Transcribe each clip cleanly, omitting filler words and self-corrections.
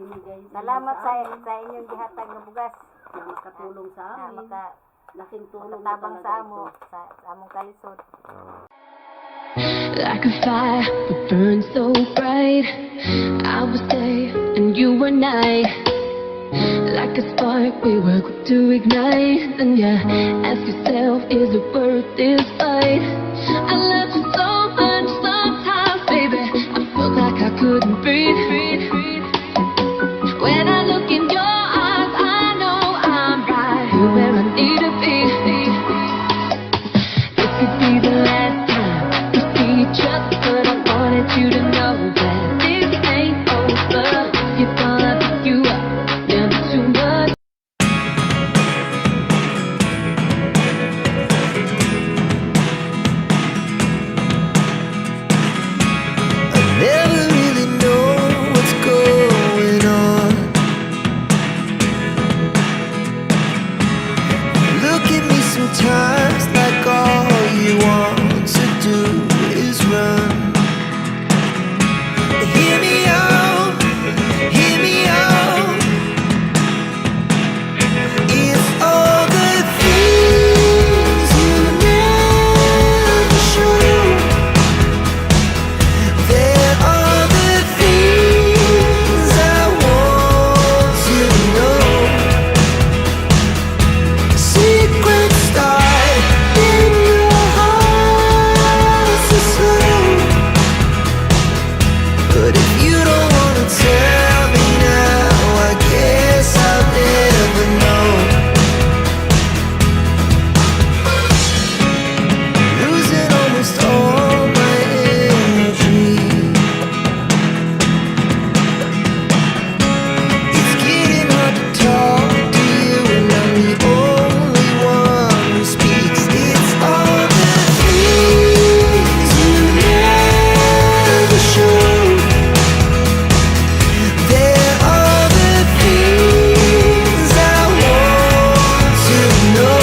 binigay. Salamat sa inyong gihatag nga bugas. Na makatulong sa amin. Laking tulong Makatabang sa amo, sa among kalisod. Like a fire that burns so bright, I was day and you were night. Like a spark we were quick to ignite. And yeah, ask yourself, is it worth this fight? I love you so much sometimes, baby, I felt like I couldn't breathe. When I look in your eyes, I know I'm right here where I need to be. It could be the last time we see each other, but I wanted you to know that this ain't over. You're gonna pick you up, never too much. I never really know what's going on. Look at me sometimes like all you want to do is run. Hear me out, hear me out. It's all the things you never show. There are the things I want to know. Secrets start in your heart so slow. But if you don't wanna tell me now, I guess I'll never know. Losing almost all my energy. It's getting hard to talk to you, and I'm the only one who speaks. It's all the things you never show. There are the things I want to know.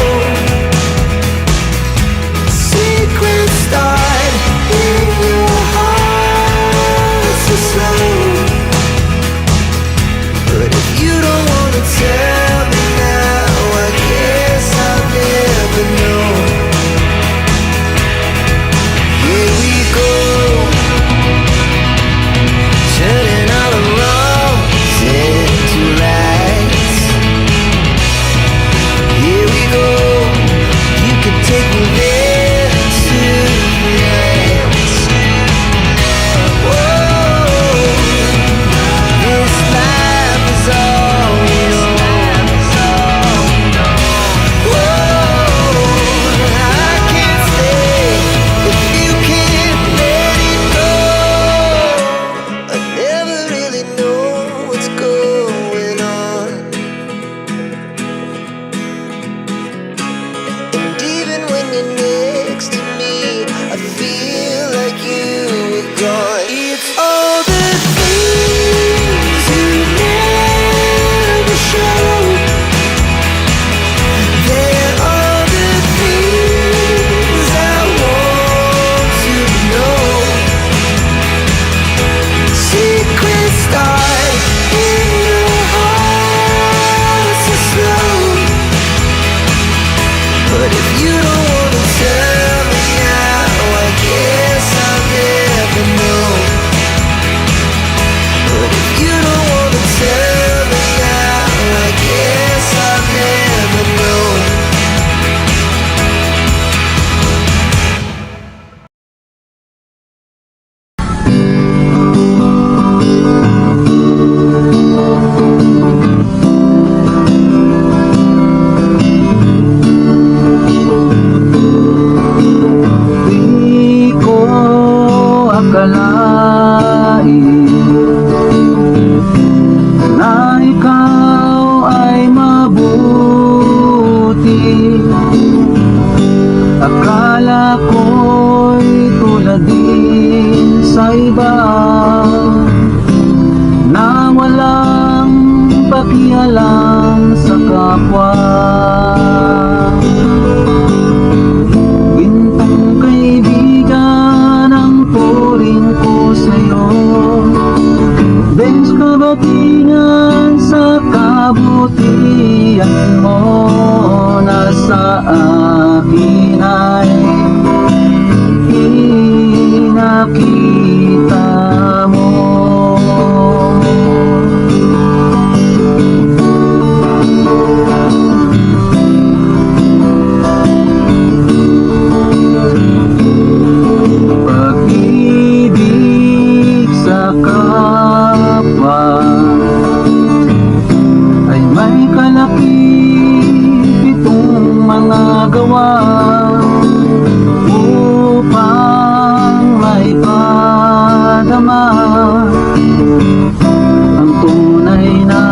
Secrets start in your heart so slow. But if you don't wanna tell me now, I guess I'll never know. Here we go, turning all the wrongs into lights. Here we go, you can take me there tonight. Whoa, this life is all we know. Whoa, I can't stay if you can't let it go. I never really know what's going on. And even when you're next to me, I feel like you were gone. It's all the things you never show. There are the things I want to know. Secrets start in your heart so slow. But if you don't wanna tell me now, I guess I'll never know. But if you don't wanna tell me now, I guess I'll never know. Di ko akalain na ikaw ay mabuti. Akala ko'y tulad din sa iba na walang pakialam sa kapwa. Gintong kaibigan ang turing ko sa'yo. Benz ka ba tingin kabutihan mo na sa akin ay inakita mo. Pag-ibig sa kapwa ay may kalakip itong mga gawa upang maipadama ang tunay na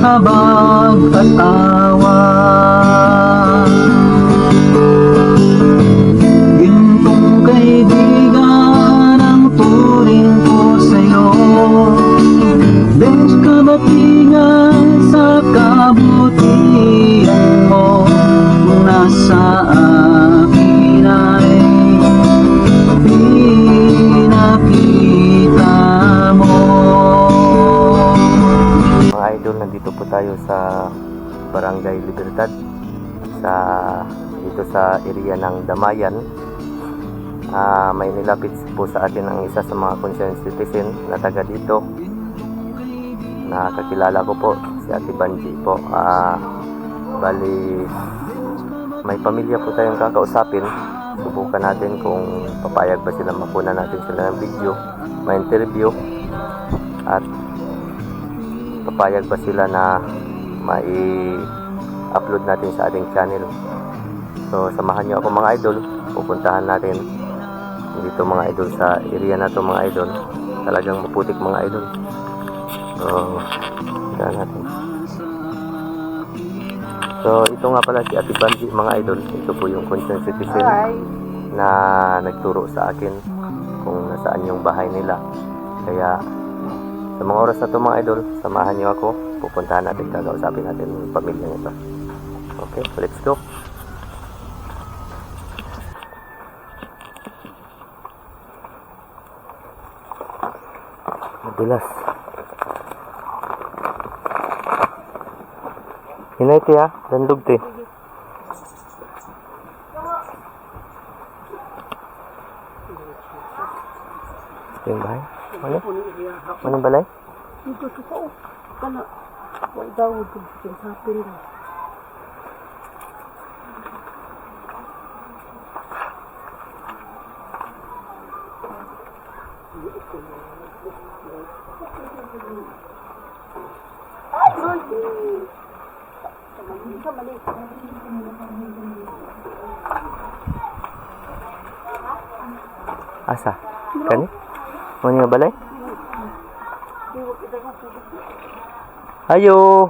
habag at awa. Gintong kaibigan ang turing ko sa'yo, Diyos kabatingan sa kabutihan mo nasa akin ay pinakita mo. Mga idol, nandito po tayo sa Barangay Libertad, dito sa area ng Damayan. May nilapit po sa atin ang isa sa mga concerned citizen na taga dito. Nakakilala ko po si Ate Banji po. Bali, may pamilya po tayong kakausapin. Subukan natin kung papayag ba sila, makuna natin sila ng video, may interview, at papayag ba sila na mai-upload natin sa ating channel. So samahan nyo ako mga idol, pupuntahan natin dito mga idol sa area na to mga idol. Talagang maputik mga idol. So tignan natin. So ito nga pala si Ate Banji mga idol. Ito po yung concerned citizen na nagturo sa akin kung nasaan yung bahay nila. Kaya sa mga oras na to mga idol, samahan nyo ako, pupuntahan natin, kakausapin natin yung pamilya nito. Okay, let's go. Madulas. Hinay ti ha, dandog ti. Ito yung bahay? Ano? Anong balay? Dito sa tao. Kana. Huwag daw. Pinsapin daw. Asa? Kani? Ano yung balay? Ayo.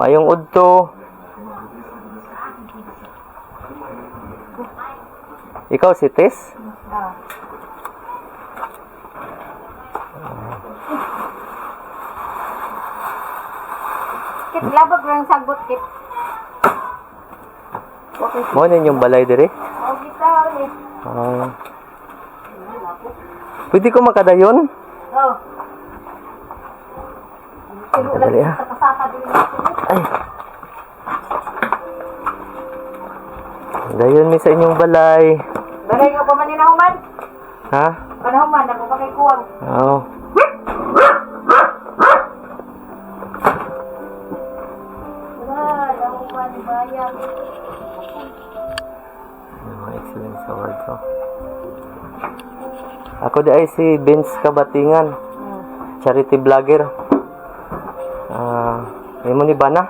Mayong udto. Ikaw si Tess? Kit labag lang sagot kit. Mo na yung balay dire? O kita ni. Pwede ko makadayon? Oh. Dali ha. Ay. Dayon mi sa inyong balay. Balay nga pa man ni nahuman. Ha? Panahuman ako pa kay kuwang. Oo. Nahuman ni bayang. Excellent sa word ko. Ako di ay si Vince Kabatingan. Charity vlogger. May mo ni Bana?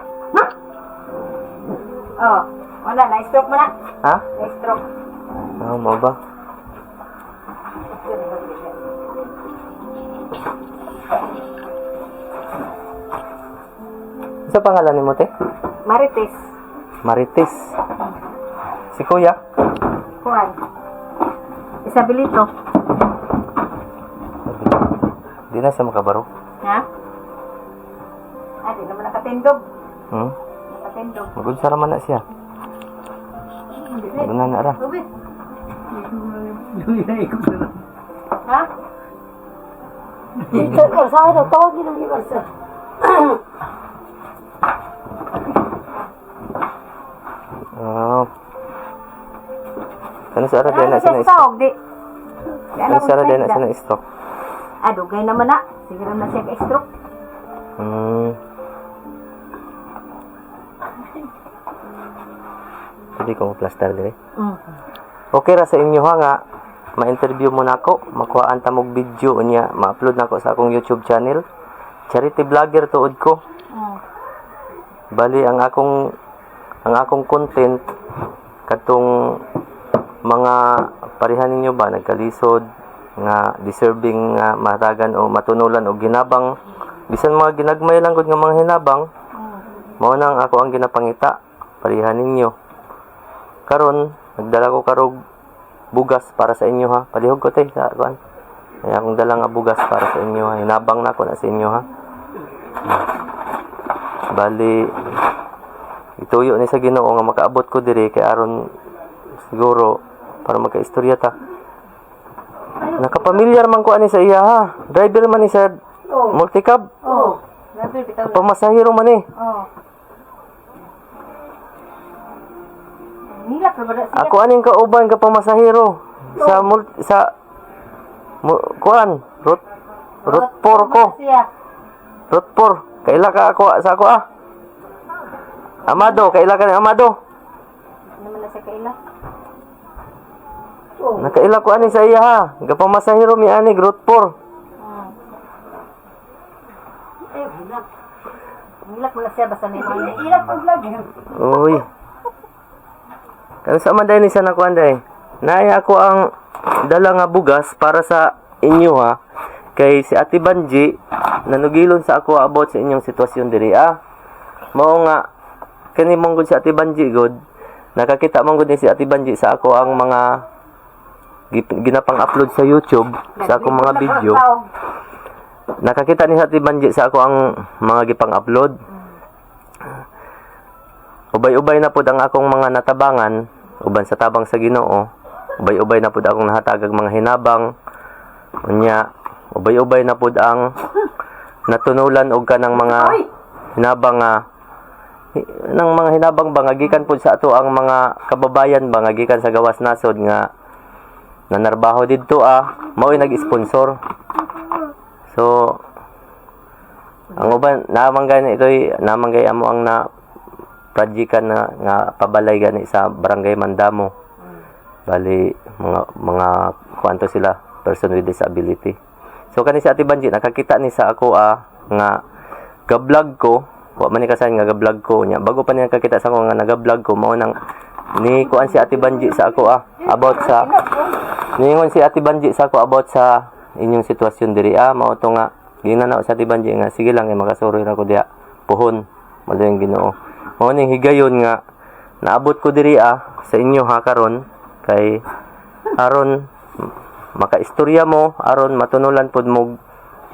Oh, wala na-stroke mo na. Ha? Na-stroke. Mo ba? Sa pangalan ni mo, te? Marites. Marites. Si Kuya? Kuwan. Isabilito. Di na sa makabaro. Ha? Di naman nakatindog. Nakatindog. Magunsara man na siya. Magunan na ra. Ha? Dito ka sa akin, tawagin ang iba sir. Oh. Ano sa ara din na Ano siya sa sa og di? Ano sa ara din na sa stroke? Dugay naman na. Sige naman siya ka-stroke. Pwede ko plaster dire. Mm. Okay ra sa inyo ha nga ma-interview mo na ako, makuhaan ta mog video unya, ma-upload na ko sa akong YouTube channel. Charity vlogger tuod ko. Mm. Bali ang akong content katong mga parihan ninyo ba nagkalisod nga deserving nga matagan o matunulan o ginabang bisan mga ginagmay lang gud nga mga hinabang mao nang ako ang ginapangita parihan ninyo karon nagdala ko karog bugas para sa inyo ha palihog ko tay sa kuan ay akong dala nga bugas para sa inyo ha hinabang na ko na sa inyo ha bali ituyo ni sa Ginoo nga makaabot ko diri kay aron siguro para magkaistorya ta. Nakapamilyar man ko ani sa iya ha. Driver man ni sa multicab. Oh. Grabe bitaw. Pamasahero man ni. Oh. Nila pa ba siya? Ako aning kauban ka pamasahero sa kuan route 4 ko. Route 4. Kaila ka ako sa ako ah. Amado, kaila ka ni Amado. Ano man na siya kaila? Nakaila ko ani sa iya ha. Gapamasahero mi ani route 4. Nilak mo na siya basta may mga. Ilap ang vlog. Uy. Kano sa man ni sa nakuan day? Naaya ako ang dala nga bugas para sa inyo ha. Kay si Ate Banji nanugilon sa ako about sa inyong sitwasyon diri ah. Mao nga kani mong gud si Ate Banji god. Nakakita mong gud ni si Ate Banji sa ako ang mga ginapang-upload sa YouTube sa akong mga video. Nakakita ni Ate Banji sa ako ang mga gipang-upload. Ubay-ubay na pud ang akong mga natabangan uban sa tabang sa Ginoo. Ubay-ubay na pud akong nahatagag mga hinabang. Unya, ubay-ubay na pud ang natunulan og kanang mga hinabang nang mga hinabang ba nga gikan pud sa ato ang mga kababayan ba nga gikan sa gawas nasod nga nanarbaho didto mao'y nag-sponsor. So ang uban namang gani ito'y namang gay amo ang na project na nga pabalay gani sa Barangay Mandamo. Bali mga kuanto sila person with disability. So kani si Ate Banji nakakita ni sa ako nga ga-vlog ko, wa man ni kasayan nga ga-vlog ko nya. Bago pa niya nakakita sa ako nga naga-vlog ko mao nang ni kuan si Ate Banji sa ako about sa ningon si Ate Banji sa ako about sa inyong sitwasyon diri mao to nga ginanaw sa Ate Banji nga sige lang makasuroy na ko diha puhon mo yung Ginoo mao ning higayon nga naabot ko diri sa inyo ha karon kay aron makaistorya mo aron matunulan pud mo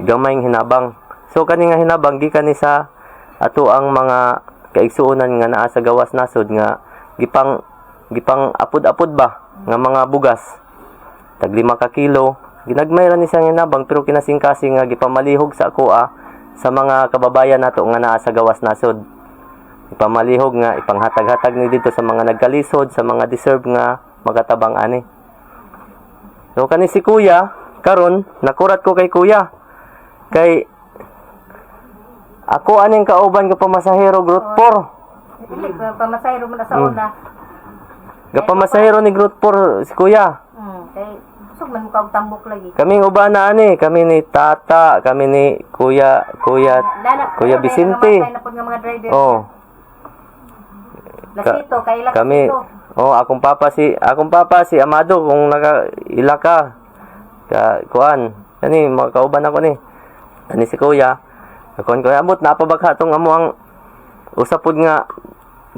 gamayng hinabang. So kani nga hinabang gikan ni sa ato ang mga kaigsuonan nga naa sa gawas nasod nga gipang apod-apod ba nga mga bugas tag 5 ka kilo ginagmay ra ni siyang hinabang pero kinasingkasing nga gipamalihog sa ako sa mga kababayan nato nga naa sa gawas nasod ipamalihog nga ipanghatag-hatag ni dito sa mga nagkalisod sa mga deserve nga magatabang ani. So kani si Kuya karon nakurat ko kay Kuya kay ako aning kauban nga pamasahero Route 4. Dili pamasahero mo na sa una. Gapamasahero ni Route 4 si Kuya. Kay busog man mo kag tambok lagi. Kaming uban na ani, kami ni Tata, kami ni Kuya Vicente. Oh. Lasito kay ila Kami akong papa si Amado kung nakaila ka. Kuan. Ani mga kauban ako ni. Ani si Kuya. Kuan ko amot napabagha tong amo ang usapod nga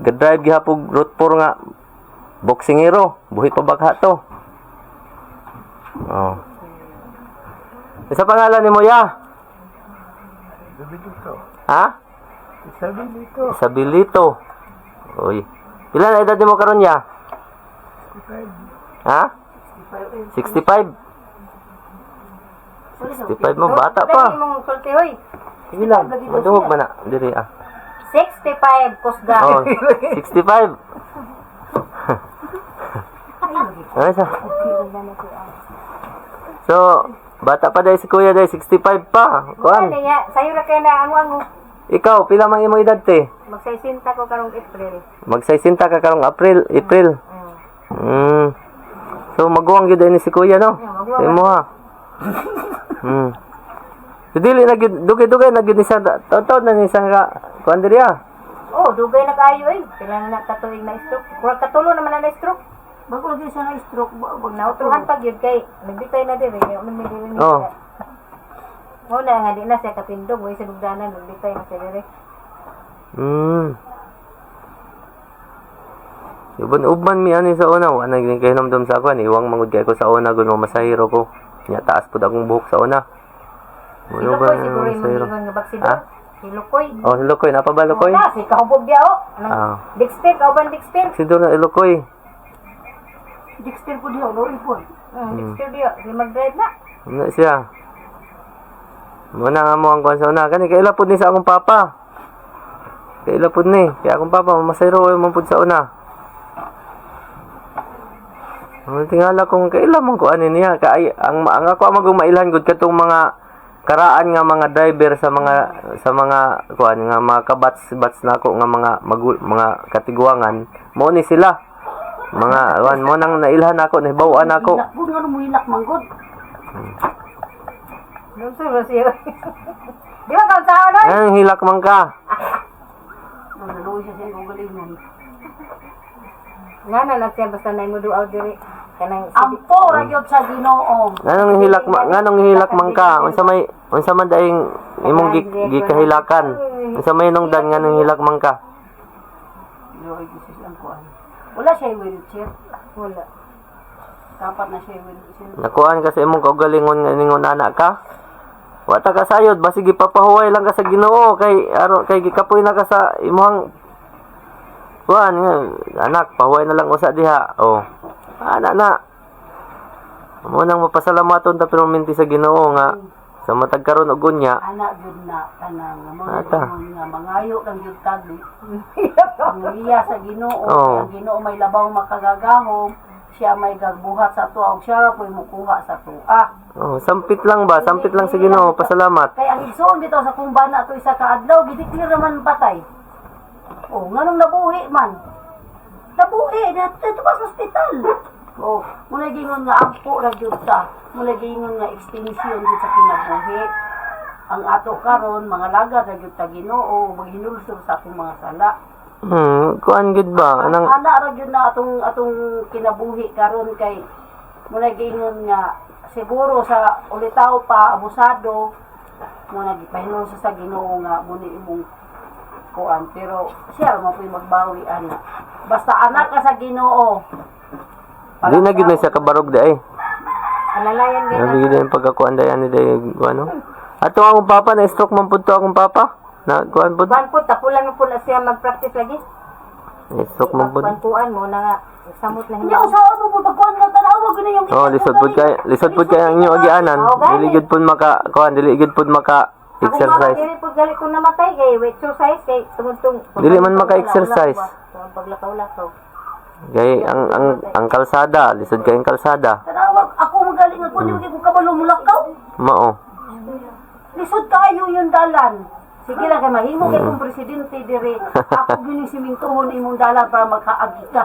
ga-drive gihapog Route 4 nga boksingero, buhit pa bagha to. Oh. Isa pangalan ni mo ya? Isabilito. Ha? Isabilito. Uy. Ilan na edad mo karon ya? 65. Ha? 65. 65 mo, bata pa. Dali mong sulti, hoy. Sige lang, madungog ba na? Diri 65, kusga. Oh, 65. Ano sa? So, bata pa dahil si Kuya dahil 65 pa. Kuan. Ano ya, sayo ra kay na ang Ikaw, pila mang imong edad te? Magsaysinta ko karong April. Mag-60 ka karong April. So, maguwang yun dahil ni si Kuya, no? maguwang. Sa imo ha. So, dili na dugay-dugay na gyud ni sa taon na ni sa kuan diri ha. Oh, dugay na kayo eh. Kailangan na katuig na stroke. Kurang katulo naman na stroke. Bago lagi siya na stroke, wag na. Nautruhan pag yun kay nagbitay na din. Kaya umin din. Oh. Muna nga di na siya katindog. Huwag sa dugdanan. Nagbitay na siya dire. Ubban mi ani sa una, wa na gyud kay namdam sa ako, iwang mangud kay ko sa una gun masahiro ko. Nya taas pud akong buhok sa una. Si Lukoy siguro yung masahiro. mga nga baksidor. Si Lukoy. Oh, si Lukoy, napa ba Lukoy? Wala, si kahubog dia o. Dexter, kauban Dexter. Si Dora Lukoy. Dexter po diyo, lori po. Dexter dia. Di mag-drive na. Ano siya? Muna nga mo ang kuwan sa una. Kani, kaila pud ni sa akong papa. Kaila pud ni. Kaya akong papa, masayro mo pud sa una. Ang tingala kung kaila mong kuan niya. Ang ako ang magumailan gud katong mga karaan nga mga driver sa mga kuan nga mga kabats nako nga mga katiguangan. Mo ni sila. Mga wan mo nang nailhan ako, nahibaw-an ako. Pud nga mo hilak manggod. Luto siya. Di ba kausahan nun? Ang hilak man ka. Naluwi siya sa galingon. Nga na siya basta na mo duaw diri. Kanang Ampo ra gyud sa Ginoo. Nganong hilak man ka? Unsa man daing imong gikahilakan? Unsa may nungdan nganong hilak man ka? Lord, Jesus lang kuan. Wala siya wheelchair. wala. Dapat na siya wheelchair. Nakuan ka sa imong kaugalingon nga ningon anak ka? Wa ta kasayod basi gipapahuway lang ka sa Ginoo kay gikapoy na ka sa imong kuan nga anak pahuway na lang usa diha. Oh. Anak na. Amo nang mapasalamaton ta pero minti sa Ginoo nga sa matag karon og gunya. Anak gyud na kanang Ata. nga mangayo lang gyud tagli. Ang iya sa Ginoo, Oo. ang Ginoo may labaw makagagahom, siya may gagbuhat sa tuwa ug siya ra po'y mukuha sa tuwa. Oh, sampit lang ba? Sampit lang sa Ginoo, pasalamat. Kay ang igsoon bitaw sa kumbana to isa ka adlaw gidiklir man patay. Oh, nganong nabuhi man. Nabuhi dito pa sa ospital. Oh, mula gingon nga ampo ra gyud sa, mula gingon nga extension gyud sa kinabuhi. Ang ato karon mga lagad ra gyud ta Ginoo, maghinulsol sa atong mga sala. Kuan gid ba? Anang Ana ra gyud na atong kinabuhi karon kay mula gingon nga siguro sa ulitaw pa abusado muna gipahinon sa Ginoo nga muni imong kuan pero siya mo po'y magbawi ana. Basta anak ka sa Ginoo. di na gid na siya kabarog di ay. Alalayan din Nabi gid yung pagkakuan dayan ni day ano. Ato akong papa na stroke man pud to akong papa. Na kuan pud. Kuan po, tapulan mo po na siya mag-practice lagi. Stroke man pud. Kuan mo na nga, samot na Nya usawa mo pud pagkuan nga tanawa gyud na yung Oh, lisod pud kay ang inyo agianan. Dili gid pud maka kuan, dili gid pud maka Ako mga exercise. dili po galit kung namatay kay exercise kay tungtong. Dili man maka-exercise. Paglakaw-lakaw. Kay ang kalsada, lisod kay ang kalsada. Tanawag ako magaling nga kunin kay kung kabalo mulakaw. Mao. Lisod kaayo yung dalan. Sige lang kay mahimo kay kung presidente dire. Ako gyud si mintuhon imong dalan para magkaagi ka.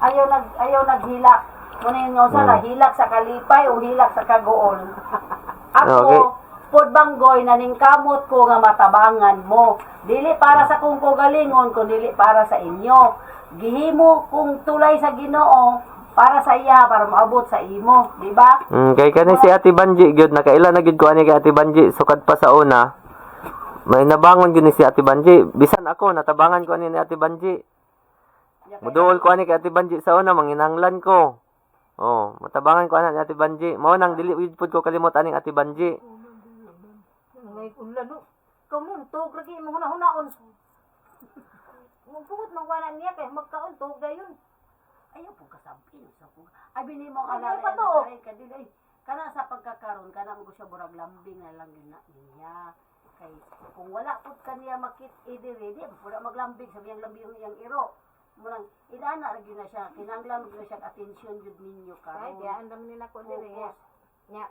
Ayaw naghilak. Muna yung nga usala, hilak sa kalipay o hilak sa kagoon. Ako, Okay. podbanggoy naning kamot ko nga matabangan mo. Dili para sa kong kogalingon, kung dili para sa inyo. Gihimo kung tulay sa Ginoo para sa iya, para maabot sa imo, di ba? Kay kani si Ate Banji gyud nakaila na gyud ko ani kay Ate Banji sukad pa sa una. May nabangon gyud ni si Ate Banji. Bisan ako natabangan ko ani ni Ate Banji. Muduol ko ani kay Ate Banji sa una manginanglan ko. Oh, matabangan ko ani ni Ate Banji. Mao nang dili gyud pud ko kalimot ani Ate Banji. Ngay ulan no. Tog lagi mo hunaon. Mugpungot magwana niya kay magkaon tog dayon. Ayaw po kasabi sa po. Ay, bini mo ang Ay, alala. pa to. Ay, kadilay. kana sa pagkakaroon kana mo ko siya burag lambing na lang niya. Kay kung wala pud kaniya makit idiri di pura maglambing sabi ang lambing iyang iro. Murang idana ra gyud na siya kinahanglan gyud na siya atensyon jud ninyo Ay, karon. di andam nila ko dire Oo. ya. Nya.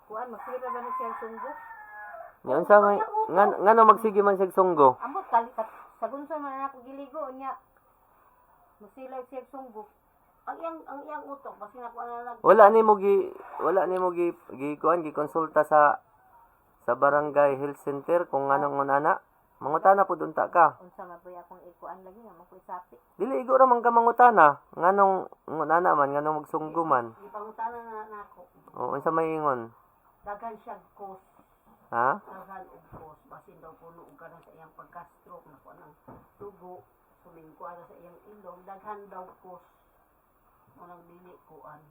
Kuan magsira ba na siya sunggo? Yan sa may ngano magsige man siya sunggo. Ambot kali sa gunson man ako giligo nya. Masilay siya sunggo. Ang iyang utok basi na ko na lang. Wala ni mo gi konsulta sa barangay health center kung anong unana. Mangutana po dunta ka. Unsa man boy akong ikuan lagi nga makoy sapi. Dili igo ra man ka mangutana. Nganong unana man nganong magsunggo man. Ipangutanan na nako. O unsa may ingon? Daghan siya cost. Ha? Daghan og cost basin daw puno og kana sa iyang pagka-stroke na ko nang tugo. Sumingko ara sa iyang ilong daghan daw cost. Unang dili kuan.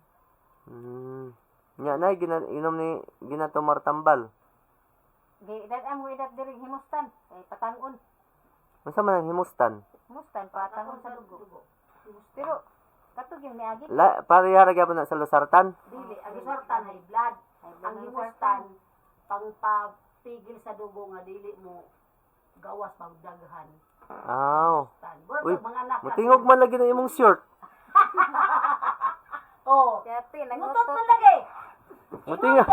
Nya nay inom ni ginatumar tambal. Di dadam mo idat diri himustan kay patangon. Unsa man ang himustan? Himustan patangon sa dugo. Pero katog yung niagi. Parehara gyapon na sa losartan. Dili ang sartan ay blood. Ang himustan pangpapigil sa dugo nga dili mo gawas pagdaghan. Aw. Uy, Mga anak. mutingog man lagi na imong short. Oh. Kaya Mutot nangutot. man lagi. Mutingog.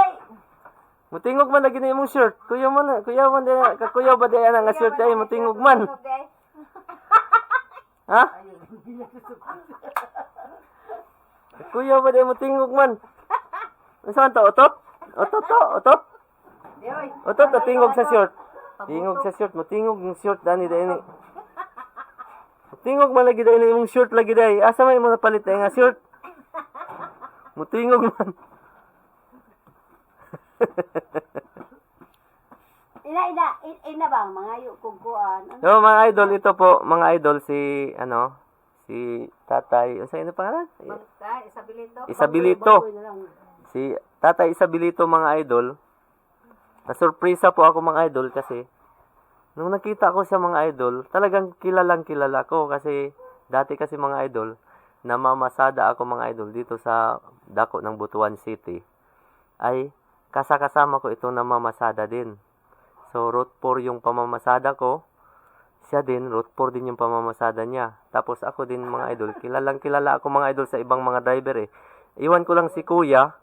Mutingog man lagi na imong short. Kuya man kakuya ba diyan nga short ay mutingog man. Ha? Kuya ba diyan mutingog man? Unsa to otot? Otot. Di oy. Otot tingog sa short. Tingog sa short, mutingog ng short dani dai. Mutingog man lagi dai imong short lagi dai. Asa may mga palit nga short? Mutingog man. Ina bang mga kuguan. So, mga idol, ito po, mga idol, si Tatay, ano pangalan? Isabilito. Isabilito. Si Tatay Isabilito, mga idol. Nasurpresa po ako, mga idol, kasi nung nakita ko siya, mga idol, talagang kilalang kilala ko, kasi dati kasi, mga idol, namamasada ako, mga idol, dito sa dako ng Butuan City, ay kasama ko itong namamasada din. So, route 4 yung pamamasada ko. Siya din, route 4 din yung pamamasada niya. Tapos ako din, mga idol. Kilalang kilala ako, mga idol, sa ibang mga driver eh. Iwan ko lang si Kuya.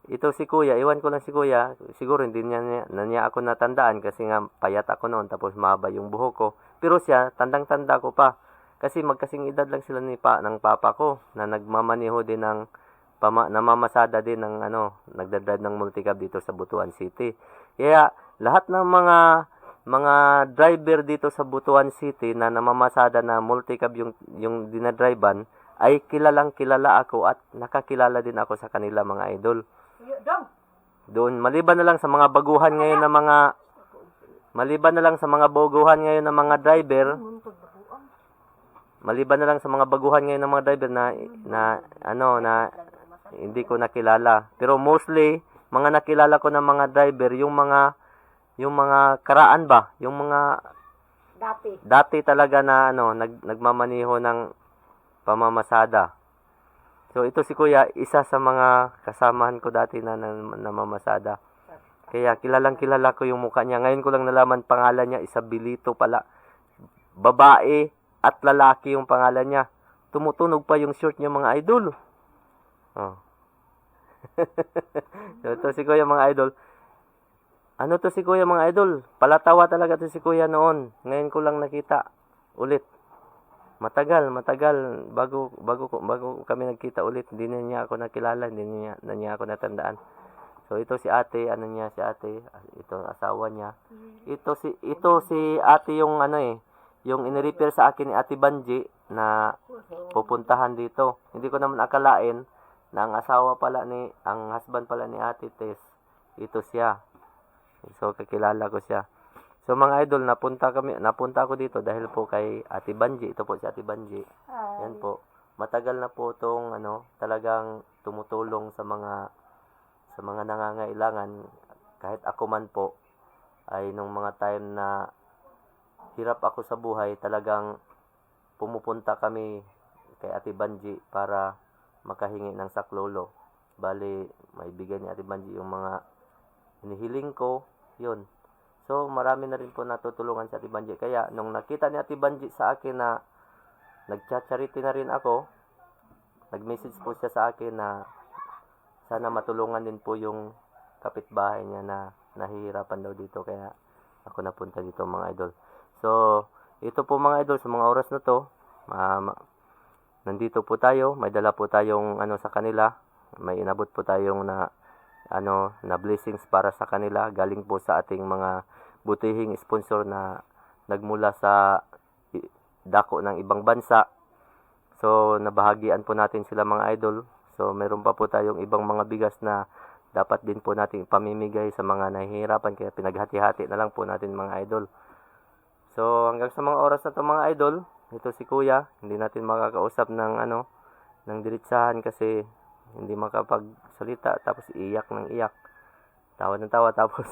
Ito si Kuya. Iwan ko lang si Kuya. Siguro hindi niya ako natandaan kasi nga payat ako noon. Tapos mahaba yung buhok ko. Pero siya, tandang-tanda ko pa. Kasi magkasing edad lang sila ng papa ko. Na nagmamaniho din ng namamasada din ng nagdadrive ng multicab dito sa Butuan City. Kaya lahat ng mga driver dito sa Butuan City na namamasada na multicab yung dinadrivean ay kilalang kilala ako at nakakilala din ako sa kanila, mga idol. Doon maliban na lang sa mga baguhan ngayon na mga driver, na hindi ko nakilala. Pero mostly, mga nakilala ko ng mga driver, yung mga karaan ba? Yung mga dati talaga na nagmamaniho ng pamamasada. So ito si Kuya, isa sa mga kasamahan ko dati na namamasada. Kaya kilalang kilala ko yung mukha niya. Ngayon ko lang nalaman pangalan niya, Isabilito pala. Babae at lalaki yung pangalan niya. Tumutunog pa yung short niya, mga idol. Oh. So, ito si Kuya, mga idol. Ano to si Kuya, mga idol? Palatawa talaga to si Kuya noon. Ngayon ko lang nakita ulit. Matagal bago kami nagkita ulit. Hindi na niya ako nakilala, hindi na niya ako natandaan. So ito si Ate, si Ate, ito asawa niya. Ito si Ate yung yung inirepair sa akin ni Ate Banji na pupuntahan dito. Hindi ko naman akalain na ang husband pala ni Ate Tess, ito siya. So, kakilala ko siya. So, mga idol, napunta ako dito dahil po kay Ate Banji. Ito po si Ate Banji. Yan po. Matagal na po itong, talagang tumutulong sa mga nangangailangan. Kahit ako man po, ay nung mga time na hirap ako sa buhay, talagang pumupunta kami kay Ate Banji para makahingi ng saklolo. Bali, may bigay ni Ate Banji yung mga hinihiling ko. Yun. So, marami na rin po natutulungan si Ate Banji. Kaya, nung nakita ni Ate Banji sa akin na nagcha-charity na rin ako, nag-message po siya sa akin na sana matulungan din po yung kapitbahay niya na nahihirapan daw dito. Kaya, ako napunta dito mga idol. So, ito po mga idol, sa mga oras na to, nandito po tayo, may dala po tayong sa kanila. May inabot po tayong na blessings para sa kanila, galing po sa ating mga butihing sponsor na nagmula sa dako ng ibang bansa. So nabahagian po natin sila mga idol. So meron pa po tayong ibang mga bigas na dapat din po natin pamimigay sa mga nahihirapan, kaya pinaghati-hati na lang po natin mga idol. So hanggang sa mga oras na to mga idol, ito si Kuya, hindi natin makakausap ng ng diretsahan kasi hindi makapagsalita, tapos iyak ng iyak, tawa ng tawa, tapos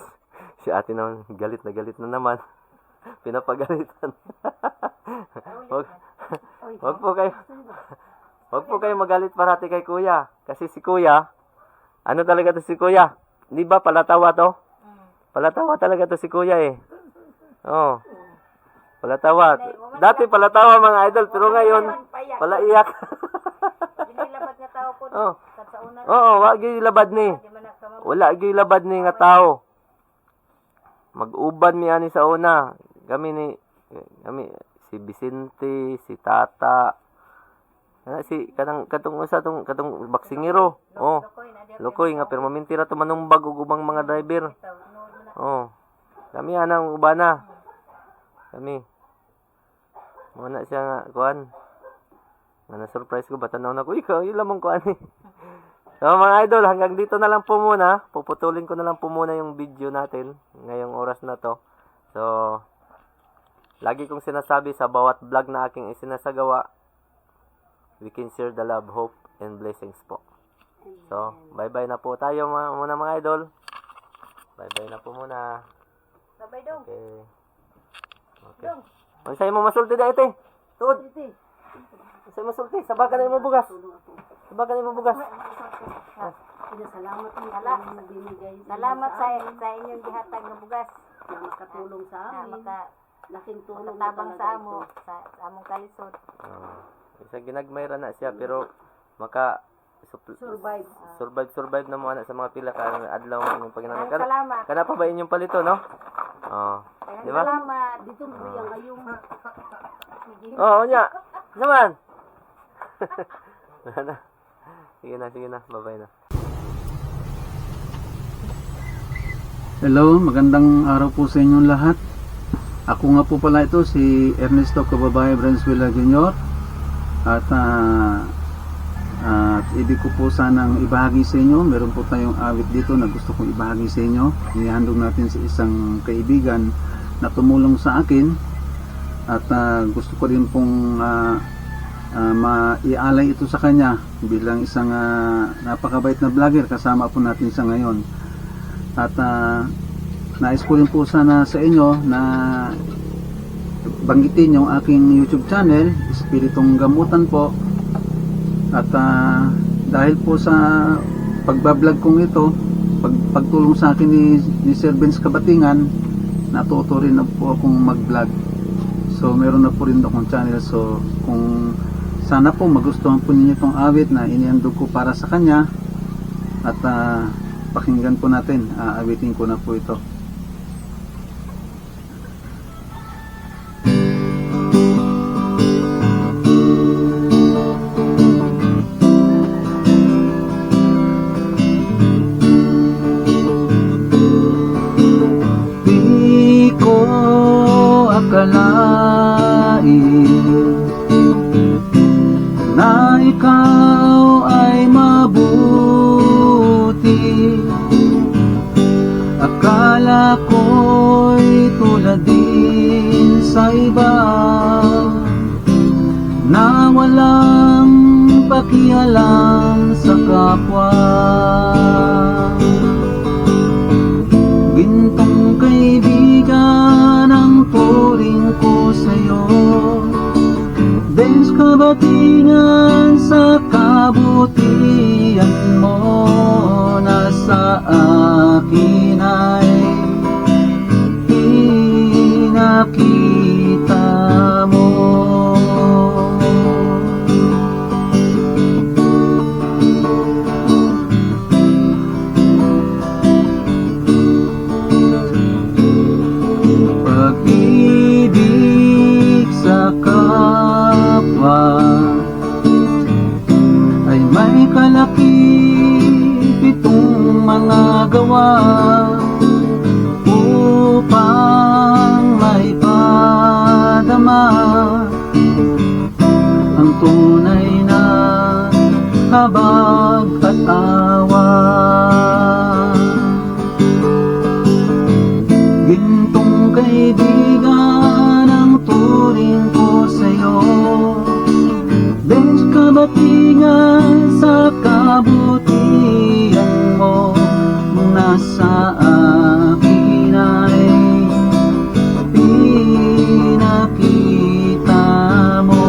si ate naman galit na naman. Pinapagalitan. Wag po kayo magalit parati kay Kuya, kasi si Kuya, talaga to si Kuya, di ba palatawa to? Palatawa talaga to si Kuya eh. Oh, palatawa. Dati palatawa mga idol, pero ngayon palaiyak. Ginilabat nga tao po. Oh. Sa una. Oo, wag gyud labad ni. Wala gyud labad ni nga tao. Mag-uban mi ani sa una. Kami si Vicente, si Tata. Si katong usa katong baksingero. Oh. Lokoy nga pero mamintira to manumbag ug ubang mga driver. Oh. Kami anang ubana. Kami. Muna siya nga kuan. Nga na-surprise ko, batanaw na ko, ikaw, yung lamang ko ani. So mga idol, hanggang dito na lang po muna. Puputulin ko na lang po muna yung video natin ngayong oras na to. So, lagi kong sinasabi sa bawat vlog na aking isinasagawa, we can share the love, hope, and blessings po. So, bye-bye na po tayo muna mga idol. Bye-bye na po muna. Sabay dong. Okay. Mansay mo masulti da ite. Tuod. Mansay masulti. Sabakan na mo bugas. Sabakan na mo bugas. Salamat mo sa binigay. Salamat sa inyong gihatag nga bugas. Na makatulong sa amin. Laking tulong Tabang sa amo, sa among kalisod. Isa ginagmayra na siya pero survive na mo ana sa mga pila ka adlaw ng paginamit. Salamat. Kana pa ba inyong palito, no? Oh. Di ba? Salamat. dito mo yang kayong Oo, nya. Naman. Sige na. Bye-bye na. Hello, magandang araw po sa inyong lahat. Ako nga po pala ito, si Ernesto Cababay Branswela Jr. At ibig ko po sanang ibahagi sa inyo. Meron po tayong awit dito na gusto kong ibahagi sa inyo. Inihandog natin sa isang kaibigan na tumulong sa akin. At gusto ko rin pong maialay ito sa kanya bilang isang napakabait na vlogger. Kasama po natin sa ngayon. At nais ko rin po sana sa inyo na banggitin yung aking YouTube channel, Espiritong Gamutan po. At dahil po sa pagbablog kong ito, pagtulong sa akin ni Sir Benz Kabatingan, natuto rin na po akong mag-vlog. So meron na po rin akong channel. So kung sana po magustuhan po ninyo itong awit na inihandog ko para sa kanya, at pakinggan po natin. Awitin ko na po ito. Di ko akalain na ikaw ay mabuti. Akala ko'y tulad din sa iba na walang pakialam sa kapwa. Gintong kaibigan ang turing ko sa'yo, Benz Kabatingan, sa kabutihan mo. nasa akin ay pinakita mo. Pag-ibig sa kapwa ay may kalakip-itong mga gawa upang maipadama ang tunay na habag at awa. Gintong kaibigan ang turing ko sa'yo, Benz kabatingan sa kabutihan mo, nasa akin ay pinakita mo.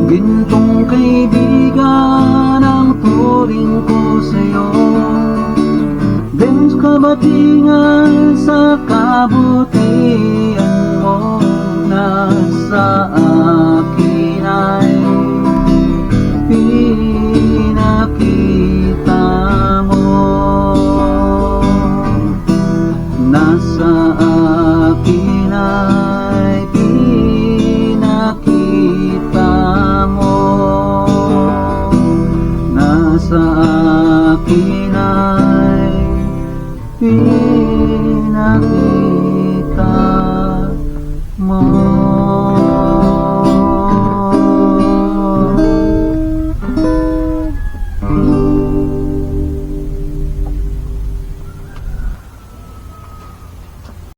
Gintong kaibigan ang turing ko sa'yo, Benz kabatingan sa kabutihan mo, nasa akin ay pinakita mo. Nasa akin ay pinakita mo. Nasa akin ay pinakita